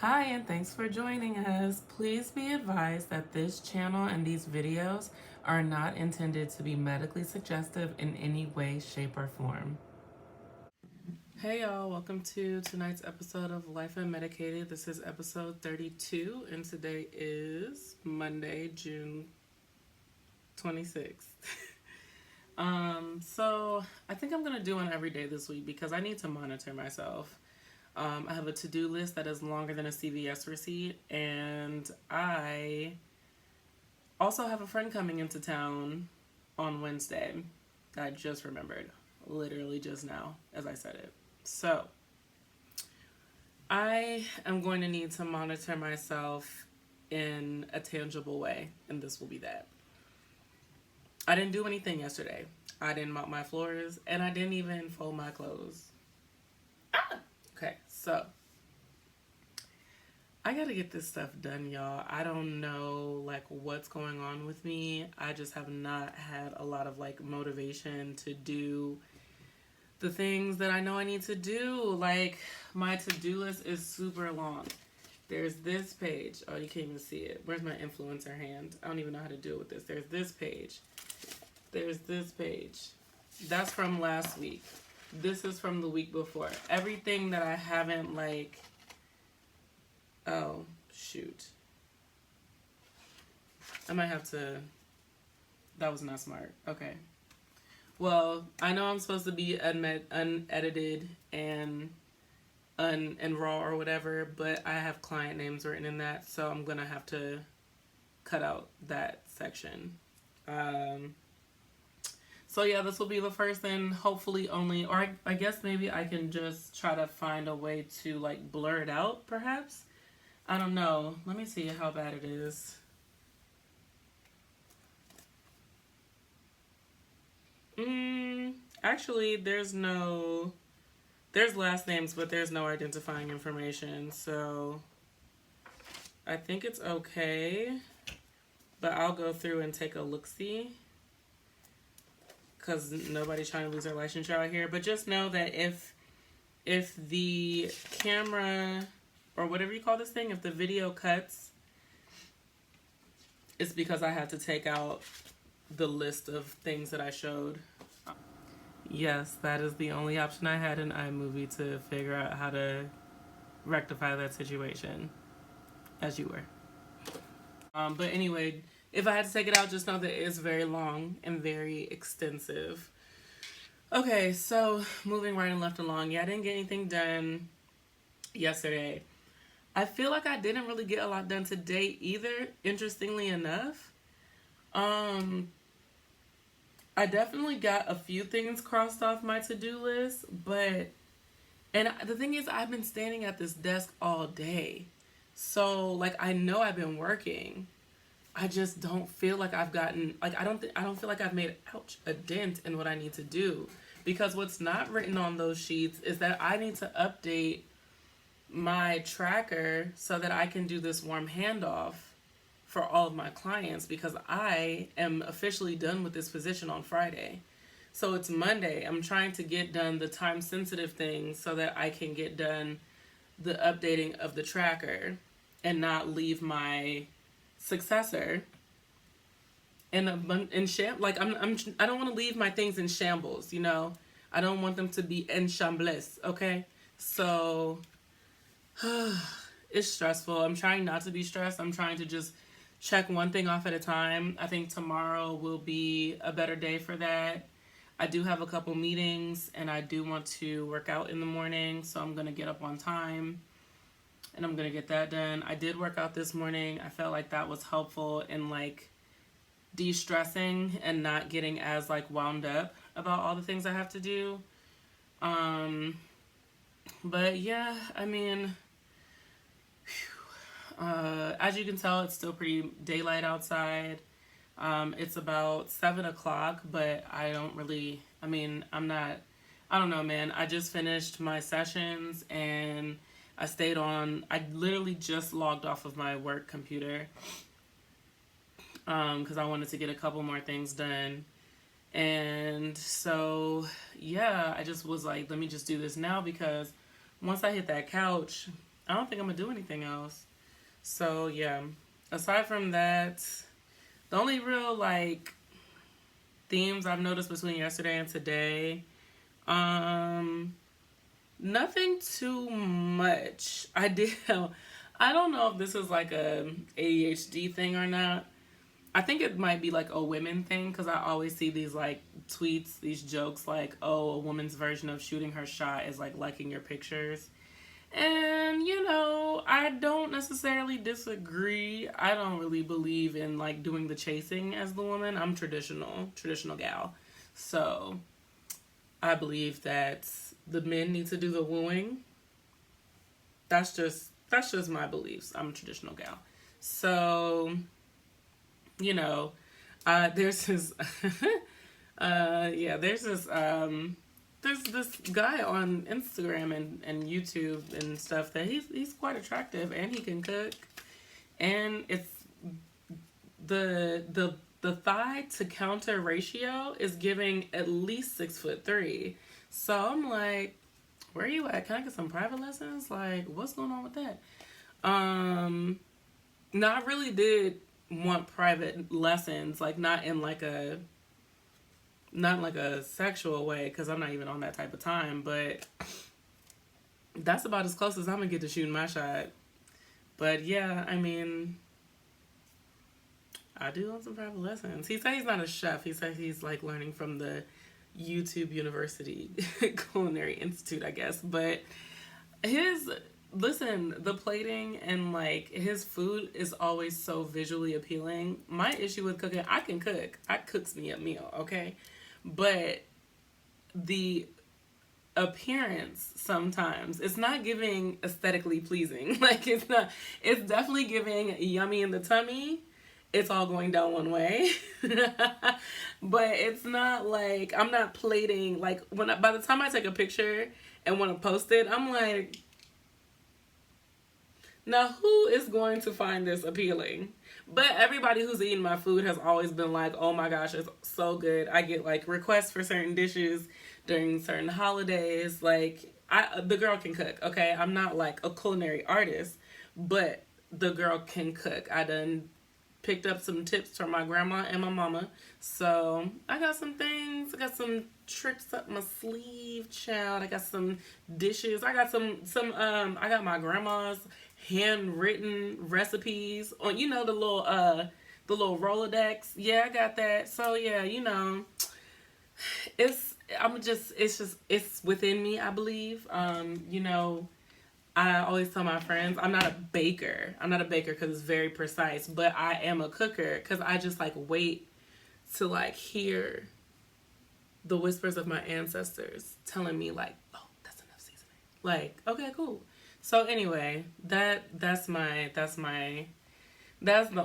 Hi, and thanks for joining us. Please be advised that this channel and these videos are not intended to be medically suggestive in any way, shape, or form. Hey y'all, welcome to tonight's episode of Life Unmedicated. This is episode 32, and today is Monday, June 26th. So I think I'm gonna do one every day this week because I need to monitor myself. I have a to-do list that is longer than a CVS receipt, and I also have a friend coming into town on Wednesday that I just remembered, literally just now as I said it. So I am going to need to monitor myself in a tangible way, and this will be that. I didn't do anything yesterday. I didn't mop my floors, and I didn't even fold my clothes. Okay, so I gotta get this stuff done, y'all. I don't know what's going on with me. I just have not had a lot of motivation to do the things that I know I need to do. Like, my to-do list is super long. There's this page. Oh, you can't even see it. Where's my influencer hand? I don't even know how to do it with this. There's this page. There's this page. That's from last week. This is from the week before. Everything that I haven't oh, shoot. I might have to... That was not smart. Okay. Well, I know I'm supposed to be unedited and raw or whatever, but I have client names written in that, so I'm going to have to cut out that section. So yeah, this will be the first and hopefully only, or I guess maybe I can just try to find a way to blur it out, perhaps. I don't know. Let me see how bad it is. Actually, there's last names, but there's no identifying information, so I think it's okay. But I'll go through and take a look-see, because nobody's trying to lose their licensure out here. But just know that if the camera, or whatever you call this thing, if the video cuts, it's because I had to take out the list of things that I showed. Yes, that is the only option I had in iMovie to figure out how to rectify that situation, as you were. But anyway, if I had to take it out, just know that it's very long and very extensive. Okay, so moving right and left along. Yeah, I didn't get anything done yesterday. I feel like I didn't really get a lot done today either, interestingly enough. I definitely got a few things crossed off my to-do list, and the thing is, I've been standing at this desk all day. So, I know I've been working. I just don't feel like I've gotten, I don't feel like I've made, a dent in what I need to do. Because what's not written on those sheets is that I need to update my tracker so that I can do this warm handoff for all of my clients, because I am officially done with this position on Friday. So it's Monday. I'm trying to get done the time sensitive things so that I can get done the updating of the tracker and not leave my successor I don't want to leave my things in shambles, you know. I don't want them to be en shambles, okay? So it's stressful. I'm trying not to be stressed. I'm trying to just check one thing off at a time. I think tomorrow will be a better day for that. I do have a couple meetings, and I do want to work out in the morning, so I'm going to get up on time, and I'm going to get that done. I did work out this morning. I felt like that was helpful in, de-stressing and not getting as, wound up about all the things I have to do. But, yeah, I mean... as you can tell, it's still pretty daylight outside. It's about 7 o'clock, but I don't know, man. I just finished my sessions and I literally just logged off of my work computer because I wanted to get a couple more things done. And so, yeah, I just was like, let me just do this now, because once I hit that couch, I don't think I'm gonna do anything else. So yeah. Aside from that, the only real like themes I've noticed between yesterday and today, um, nothing too much. I did. I don't know if this is like a ADHD thing or not. I think it might be like a women thing because I always see these like tweets, these jokes like, oh, a woman's version of shooting her shot is like liking your pictures. And, I don't necessarily disagree. I don't really believe in like doing the chasing as the woman. I'm traditional gal. So I believe that the men need to do the wooing. That's just my beliefs. I'm a traditional gal. So, you know, there's this there's this guy on Instagram and YouTube and stuff that he's quite attractive and he can cook, and it's the thigh to counter ratio is giving at least 6'3". So I'm like, where are you at? Can I get some private lessons? Like, what's going on with that? No, I really did want private lessons, like not in like a sexual way, because I'm not even on that type of time, but that's about as close as I'm gonna get to shooting my shot. But yeah, I mean, I do want some private lessons. He said he's not a chef. He said he's like learning from the YouTube University Culinary Institute, I guess. But his listen, the plating and like his food is always so visually appealing. My issue with cooking, I can cook. I cooks me a meal, okay? But the appearance sometimes it's not giving aesthetically pleasing. Like it's definitely giving yummy in the tummy. It's all going down one way. But it's not like I'm not plating like by the time I take a picture and want to post it, I'm like, now who is going to find this appealing? But everybody who's eaten my food has always been like, oh my gosh, it's so good. I get like requests for certain dishes during certain holidays. Like the girl can cook, okay? I'm not like a culinary artist, but the girl can cook. I done picked up some tips from my grandma and my mama. So I got some things. I got some tricks up my sleeve, child. I got some dishes. I got some I got my grandma's handwritten recipes on the little Rolodex. Yeah, I got that. So yeah, it's within me, I believe. I always tell my friends I'm not a baker. I'm not a baker because it's very precise, but I am a cooker because I just like wait to like hear the whispers of my ancestors telling me like, oh, that's enough seasoning. Like, okay, cool. So anyway, that's the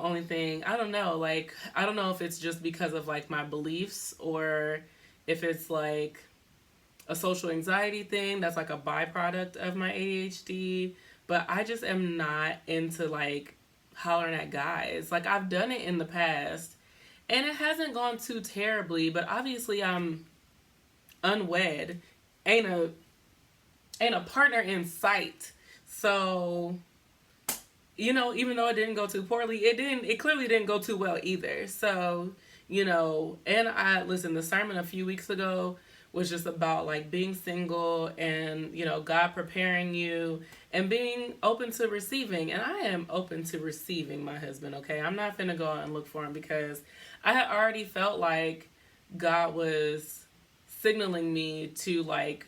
only thing. I don't know. Like, I don't know if it's just because of like my beliefs or if it's like a social anxiety thing that's like a byproduct of my ADHD, but I just am not into like hollering at guys. Like I've done it in the past and it hasn't gone too terribly, but obviously I'm unwed, ain't a partner in sight. So, even though it didn't go too poorly, it clearly didn't go too well either. So, and listen, the sermon a few weeks ago was just about like being single and, God preparing you and being open to receiving. And I am open to receiving my husband, okay? I'm not finna go out and look for him because I had already felt like God was signaling me to like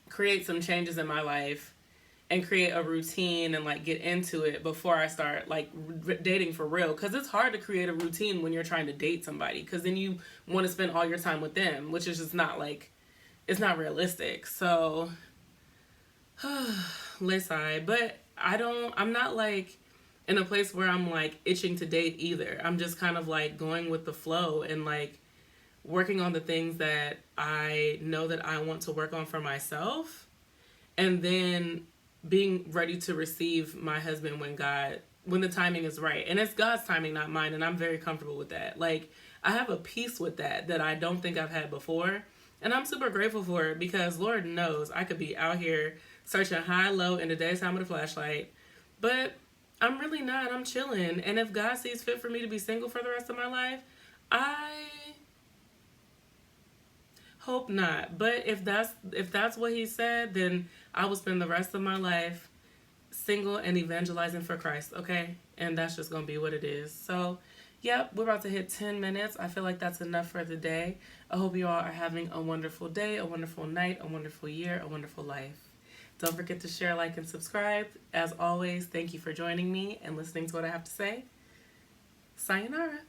create some changes in my life and create a routine and like get into it before I start like dating for real. Cause it's hard to create a routine when you're trying to date somebody. Cause then you want to spend all your time with them, which is just not like, it's not realistic. So, listen, but I'm not like in a place where I'm like itching to date either. I'm just kind of like going with the flow and like working on the things that I know that I want to work on for myself. And then being ready to receive my husband when the timing is right. And it's God's timing, not mine. And I'm very comfortable with that. Like, I have a peace with that I don't think I've had before. And I'm super grateful for it because Lord knows I could be out here searching high, low in the daytime with a flashlight. But I'm really not. I'm chilling. And if God sees fit for me to be single for the rest of my life, I hope not. But if that's what he said, then I will spend the rest of my life single and evangelizing for Christ, okay? And that's just going to be what it is. So, yep, we're about to hit 10 minutes. I feel like that's enough for the day. I hope you all are having a wonderful day, a wonderful night, a wonderful year, a wonderful life. Don't forget to share, like, and subscribe. As always, thank you for joining me and listening to what I have to say. Sayonara.